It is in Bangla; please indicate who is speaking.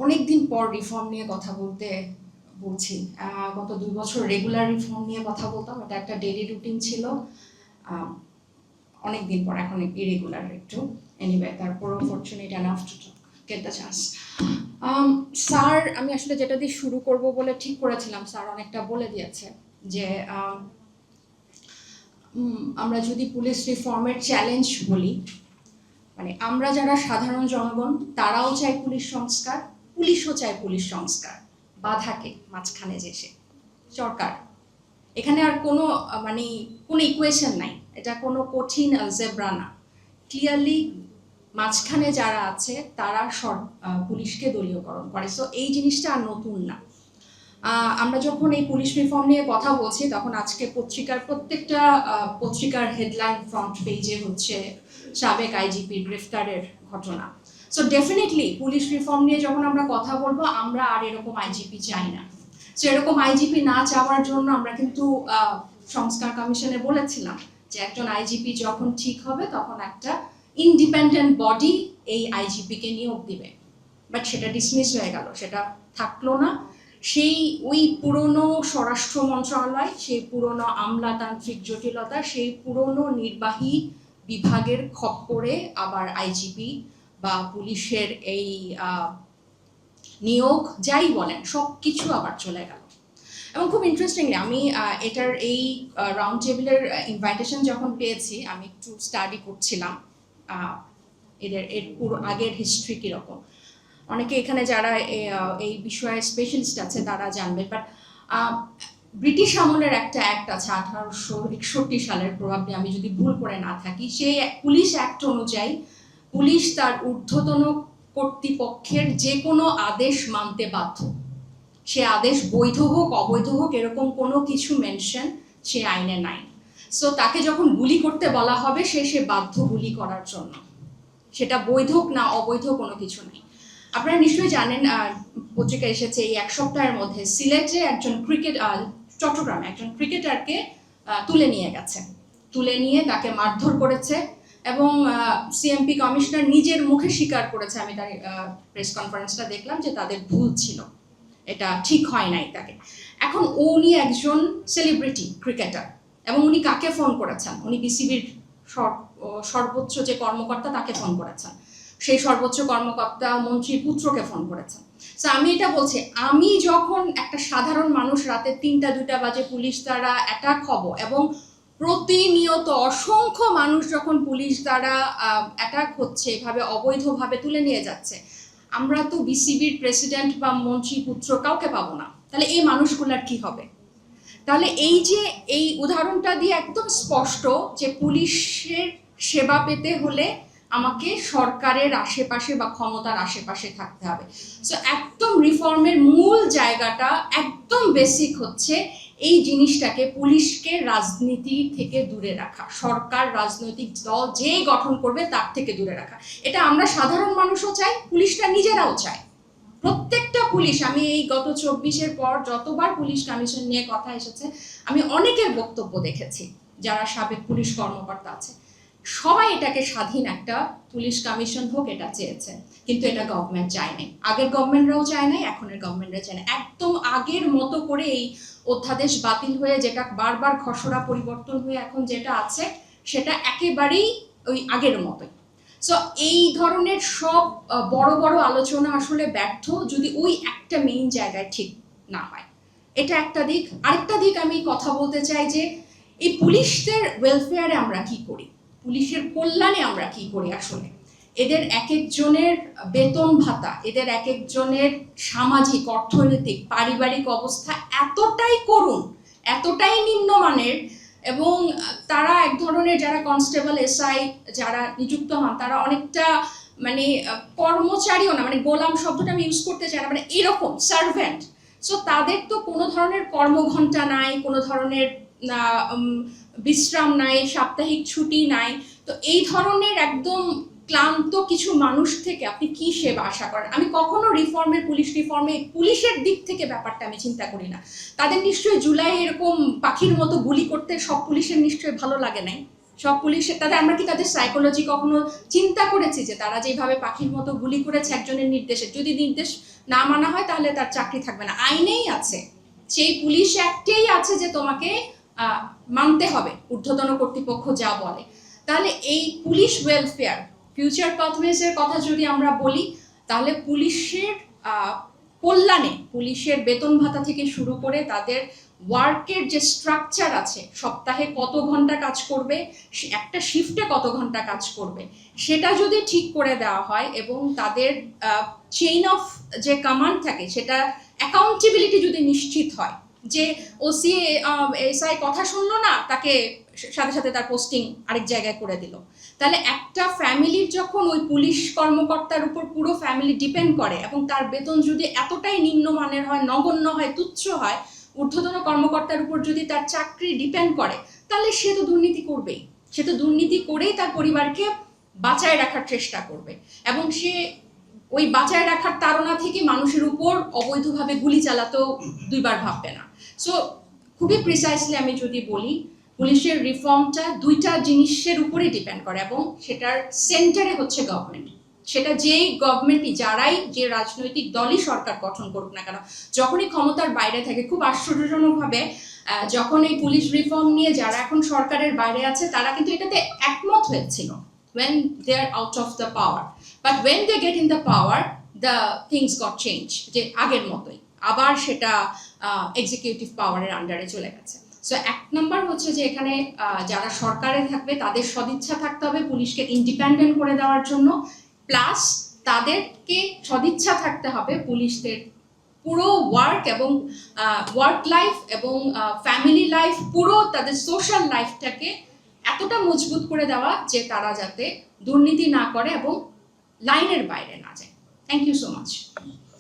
Speaker 1: অনেকদিন পর রিফর্ম নিয়ে কথা বলছি। গত 2 বছর রেগুলার রিফর্ম নিয়ে কথা বলতাম, এটা একটা ডেইলি রুটিন ছিল। অনেকদিন পর এখন ইরেগুলার একটু। এনিওয়ে, তারপরও fortunate enough to get the chance. Sir, আমি আসলে যেটা দিয়ে শুরু করব বলে ঠিক করেছিলাম, স্যার অনেকটা বলে দিয়েছে যে আমরা যদি পুলিশ রিফর্মের চ্যালেঞ্জ বলি, মানে আমরা যারা সাধারণ জনগণ তারাও চাই পুলিশ সংস্কার, পুলিশও চায় পুলিশ সংস্কার। বাধাকে মাঝখানে যে সে সরকার, এখানে আর কোনো মানে কোনো ইকুয়েশন নাই, এটা কোনো কঠিন জেব্রা না। ক্লিয়ারলি মাঝখানে যারা আছে তারা পুলিশকে দলীয়করণ করে। সো এই জিনিসটা আর নতুন না। আমরা যখন এই পুলিশ রিফর্ম নিয়ে কথা বলছি, তখন আজকে প্রত্যেকটা পত্রিকার হেডলাইন ফ্রন্ট পেজে হচ্ছে সাবেক আইজিপির গ্রেফতারের ঘটনা। সো ডেফিনেটলি পুলিশ রিফর্ম নিয়ে যখন আমরা কথা বলবো, আমরা আর এরকম আইজিপি চাই না। সো এরকম আইজিপি না চাওয়ার জন্য আমরা কিন্তু সংস্কার কমিশনে বলেছিলাম যে একজন আইজিপি যখন ঠিক হবে তখন একটা ইন্ডিপেন্ডেন্ট বডি এই আইজিপিকে নিয়োগ দিবে। বাট সেটা ডিসমিস হয়ে গেল, সেটা থাকলো না। ওই পুরনো স্বরাষ্ট্র মন্ত্রণালয়, সেই পুরনো আমলাতান্ত্রিক জটিলতা, সেই পুরনো নির্বাহী বিভাগের খপ্পরে আবার আইজিপি বা পুলিশের এই নিয়োগ যাই বলেন সব কিছু আবার চলে গেল। এবং খুব ইন্টারেস্টিংলি আমি এটার এই রাউন্ড টেবিলের ইনভাইটেশন যখন পেয়েছি, আমি একটু স্টাডি করছিলাম এর পুরো আগের হিস্ট্রি কীরকম। অনেকে এখানে যারা এই বিষয়ে স্পেশালিস্ট আছে তারা জানবে। বাট ব্রিটিশ আমলের একটা অ্যাক্ট আছে 1861 সালের, প্রভাবলি আমি যদি ভুল করে না থাকি, সেই পুলিশ অ্যাক্ট অনুযায়ী পুলিশ তার ঊর্ধ্বতন কর্তৃপক্ষের যে কোনো আদেশ মানতে বাধ্য। সে আদেশ বৈধ হোক অবৈধ হোক এরকম কোনো কিছু মেনশন সে আইনে নাই। সো তাকে যখন গুলি করতে বলা হবে, সে বাধ্য গুলি করার জন্য, সেটা বৈধ না অবৈধ কোনো কিছু নেই। আপনারা নিশ্চয়ই জানেন, পত্রিকা এসেছে এই এক সপ্তাহের মধ্যে সিলেটে চট্টগ্রামে একজন ক্রিকেটারকে তুলে নিয়ে গেছে, তুলে নিয়ে তাকে মারধর করেছে এবং সিএমপি কমিশনার নিজের মুখে স্বীকার করেছে, আমি তার প্রেস কনফারেন্সটা দেখলাম, যে তাদের ভুল ছিল, এটা ঠিক হয় নাই তাকে। এখন উনি একজন সেলিব্রিটি ক্রিকেটার এবং উনি কাকে ফোন করেছেন? উনি বিসিবির সর্বোচ্চ যে কর্মকর্তা তাকে ফোন করেছেন, সেই সর্বোচ্চ কর্মকর্তা মন্ত্রীর পুত্রকে ফোন করেছেন। সো আমি এটা বলছি, আমি যখন একটা সাধারণ মানুষ রাতে 3টা-2টা বাজে পুলিশ দ্বারা অ্যাটাক হব এবং প্রতিনিয়ত অসংখ্য মানুষ যখন পুলিশ দ্বারা অ্যাটাক হচ্ছে, এভাবে অবৈধভাবে তুলে নিয়ে যাচ্ছে, আমরা তো বিসিবির প্রেসিডেন্ট বা মন্ত্রী পুত্র কাউকে পাবো না। তাহলে এই মানুষগুলার কি হবে? তাহলে এই উদাহরণটা দিয়ে একদম স্পষ্ট যে পুলিশের সেবা পেতে হলে আমাকে সরকারের আশেপাশে বা ক্ষমতার আশেপাশে থাকতে হবে। সো একদম রিফর্মের মূল জায়গাটা একদম বেসিক হচ্ছে এই জিনিসটাকে, পুলিশকে রাজনীতি থেকে দূরে রাখা, সরকার রাজনৈতিক দল যে গঠন করবে তার থেকে দূরে রাখা। এটা আমরা সাধারণ মানুষও চাই, পুলিশরা নিজেরাও চায়। প্রত্যেকটা পুলিশ, আমি এই গত 24-এর পর যতবার পুলিশ কমিশন নিয়ে কথা এসেছে, আমি অনেকের বক্তব্য দেখেছি যারা সাবেক পুলিশ কর্মকর্তা আছে, সবাই এটাকে স্বাধীন একটা পুলিশ কমিশন হোক এটা চেয়েছে, কিন্তু এটা গভর্নমেন্ট চায় নাই। আগের গভর্নমেন্টরাও চায় নাই, এখনের গভর্নমেন্টরা চায় না। একদম আগের মতো করে এই অধ্যাদেশ বাতিল হয়ে যেটা বারবার খসড়া পরিবর্তন হয়ে এখন যেটা আছে, সেটা একেবারেই ওই আগের মতোই। সো এই ধরনের সব বড় বড় আলোচনা আসলে ব্যর্থ যদি ওই একটা মেইন জায়গায় ঠিক না হয়। এটা একটা দিক। আরেকটা দিক আমি কথা বলতে চাই যে এই পুলিশদের ওয়েলফেয়ারে আমরা কি করি, পুলিশের কল্যাণে আমরা কি করি। আসলে এদের এক একজনের বেতন ভাতা, এদের এক একজনের সামাজিক, অর্থনৈতিক, পারিবারিক অবস্থা এতটাই করুণ, এতটাই নিম্নমানের, এবং তারা এক ধরনের, যারা কনস্টেবল এসআই যারা নিযুক্ত হন, তারা অনেকটা মানে কর্মচারীও না, মানে গোলাম শব্দটা আমি ইউজ করতে চাই না, মানে এরকম সার্ভেন্ট। সো তাদের তো কোনো ধরনের কর্মঘণ্টা নাই, কোনো ধরনের বিশ্রাম নাই, সাপ্তাহিক ছুটি নাই। তো এই ধরনের একদম ক্লান্ত কিছু মানুষ থেকে আপনি কি সেবা আশা করেন? আমি কখনো পুলিশ রিফর্মে পুলিশের দিক থেকে ব্যাপারটা আমি চিন্তা করি না। তাদের নিশ্চয়ই জুলাই এরকম পাখির মতো গুলি করতে সব পুলিশের নিশ্চয়ই ভালো লাগে নাই, সব পুলিশ তাদের, আমরা কি তাদের সাইকোলজি কখনো চিন্তা করেছি যে তারা যেভাবে পাখির মতো গুলি করেছে একজনের নির্দেশে, যদি নির্দেশ না মানা হয় তাহলে তার চাকরি থাকবে না। আইনেই আছে, সেই পুলিশ অ্যাক্টেই আছে যে তোমাকে মানতে হবে ঊর্ধ্বতন কর্তৃপক্ষ যা বলে। তাহলে এই পুলিশ ওয়েলফেয়ার, ফিউচার পাথওয়েজের কথা যদি আমরা বলি, তাহলে পুলিশের কল্যাণে, পুলিশের বেতন ভাতা থেকে শুরু করে তাদের ওয়ার্কের যে স্ট্রাকচার আছে, সপ্তাহে কত ঘন্টা কাজ করবে, একটা শিফটে কত ঘন্টা কাজ করবে, সেটা যদি ঠিক করে দেওয়া হয় এবং তাদের চেইন অফ যে কমান্ড থাকে সেটা অ্যাকাউন্টেবিলিটি যদি নিশ্চিত হয়, যে ওসি এসআই কথা শুনলো না, তাকে সাথে সাথে তার পোস্টিং আরেক জায়গায় করে দিল, তাহলে একটা ফ্যামিলির যখন ওই পুলিশ কর্মকর্তার উপর পুরো ফ্যামিলি ডিপেন্ড করে এবং তার বেতন যদি এতটাই নিম্নমানের হয়, নগণ্য হয়, তুচ্ছ হয়, ঊর্ধ্বতন কর্মকর্তার উপর যদি তার চাকরি ডিপেন্ড করে, তাহলে সে তো দুর্নীতি করবেই, সে তো দুর্নীতি করেই তার পরিবারকে বাঁচায় রাখার চেষ্টা করবে এবং সে ওই বাঁচায় রাখার তাড়না থেকে মানুষের উপর অবৈধভাবে গুলি চালাতেও দুইবার ভাববে না। সো খুবই প্রিসাইসলি আমি যদি বলি, পুলিশের রিফর্মটা দুইটা জিনিসের উপরে ডিপেন্ড করে এবং সেটার সেন্টারে হচ্ছে গভর্নমেন্ট। সেটা যেই গভর্নমেন্টই, যারাই, যে রাজনৈতিক দলই সরকার গঠন করুক না কেন, যখনই ক্ষমতার বাইরে থাকে, খুব আশ্চর্যজনকভাবে যখন এই পুলিশ রিফর্ম নিয়ে যারা এখন সরকারের বাইরে আছে তারা কিন্তু এটাতে একমত হয়েছিল when they are out of the power, but when they get in the power the things got changed, যে আগের মতোই আবার সেটা এক্সিকিউটিভ পাওয়ারের আন্ডারে চলে গেছে। সো এক নাম্বার হচ্ছে যে এখানে যারা সরকারে থাকবে তাদের সদিচ্ছা থাকতে হবে পুলিশকে ইন্ডিপেন্ডেন্ট করে দেওয়ার জন্য, প্লাস তাদেরকে সদিচ্ছা থাকতে হবে পুলিশদের পুরো ওয়ার্ক এবং ওয়ার্ক লাইফ এবং ফ্যামিলি লাইফ, পুরো তাদের সোশ্যাল লাইফটাকে এতটা মজবুত করে দেওয়া যে তারা যাতে দুর্নীতি না করে এবং লাইনের বাইরে না যায়। Thank you so much.